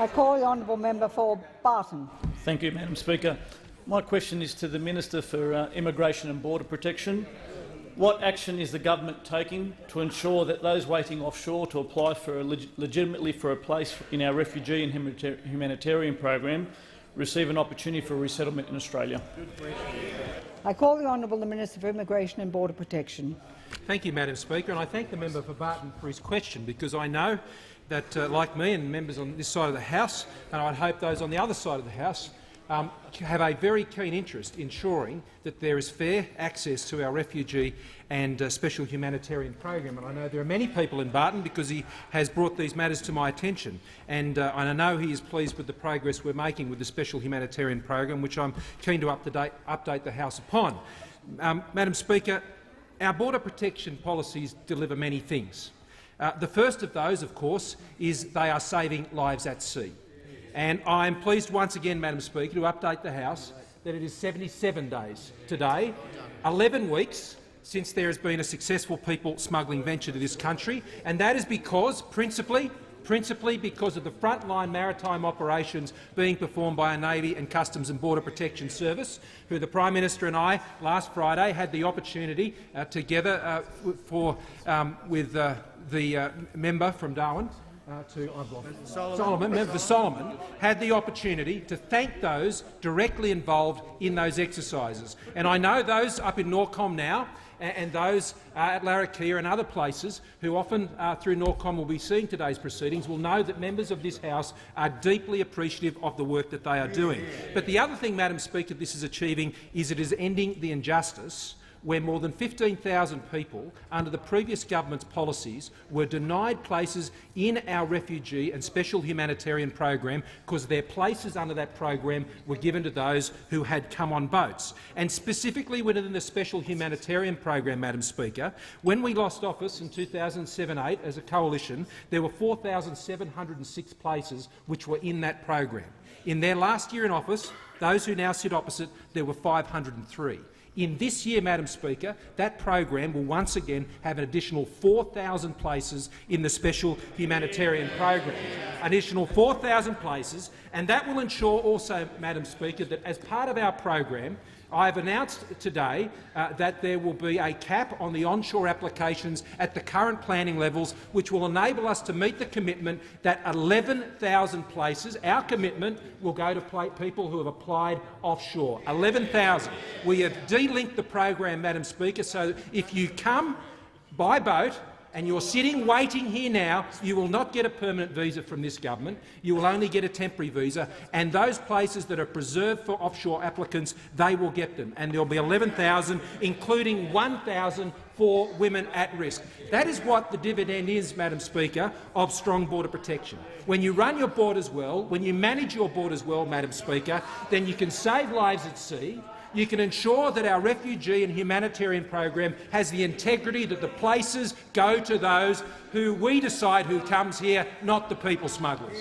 I call the honourable member for Barton. Thank you, Madam Speaker. My question is to the Minister for Immigration and Border Protection. What action is the government taking to ensure that those waiting offshore to apply for legitimately for a place in our refugee and humanitarian program receive an opportunity for resettlement in Australia? I call the honourable Minister for Immigration and Border Protection. Thank you, Madam Speaker, and I thank the member for Barton for his question, because I know that, like me and members on this side of the House, and I'd hope those on the other side of the House, have a very keen interest in ensuring that there is fair access to our refugee and special humanitarian program. And I know there are many people in Barton, because he has brought these matters to my attention, and I know he is pleased with the progress we're making with the special humanitarian program, which I'm keen to update the House upon. Madam Speaker, our border protection policies deliver many things. The first of those, of course, is they are saving lives at sea. And I am pleased once again, Madam Speaker, to update the House that it is 77 days today, 11 weeks since there has been a successful people smuggling venture to this country, and that is because, principally because of the frontline maritime operations being performed by our Navy and Customs and Border Protection Service, who the Prime Minister and I last Friday had the opportunity together with the member from Darwin, Member for Solomon, had the opportunity to thank those directly involved in those exercises. And I know those up in Norcom now and those at Larrakia and other places who often through Norcom will be seeing today's proceedings will know that members of this House are deeply appreciative of the work that they are doing. But the other thing, Madam Speaker, this is achieving is it is ending the injustice where more than 15,000 people, under the previous government's policies, were denied places in our refugee and special humanitarian program because their places under that program were given to those who had come on boats. And specifically within the special humanitarian program, Madam Speaker, when we lost office in 2007-8 as a coalition, there were 4,706 places which were in that program. In their last year in office, those who now sit opposite, there were 503. In this year, Madam Speaker, that program will once again have an additional 4,000 places in the special humanitarian program. Additional 4,000 places, and that will ensure also, Madam Speaker, that as part of our program, I have announced today that there will be a cap on the onshore applications at the current planning levels, which will enable us to meet the commitment that 11,000 places, our commitment, will go to people who have applied offshore. 11,000. We have delinked the program, Madam Speaker, so if you come by boat and you're sitting waiting here now, you will not get a permanent visa from this government. You will only get a temporary visa, and those places that are preserved for offshore applicants, they will get them. And there will be 11,000, including 1,000 for women at risk. That is what the dividend is, Madam Speaker, of strong border protection. When you run your borders well, when you manage your borders well, Madam Speaker, then you can save lives at sea. You can ensure that our refugee and humanitarian program has the integrity that the places go to those who we decide who comes here, not the people smugglers.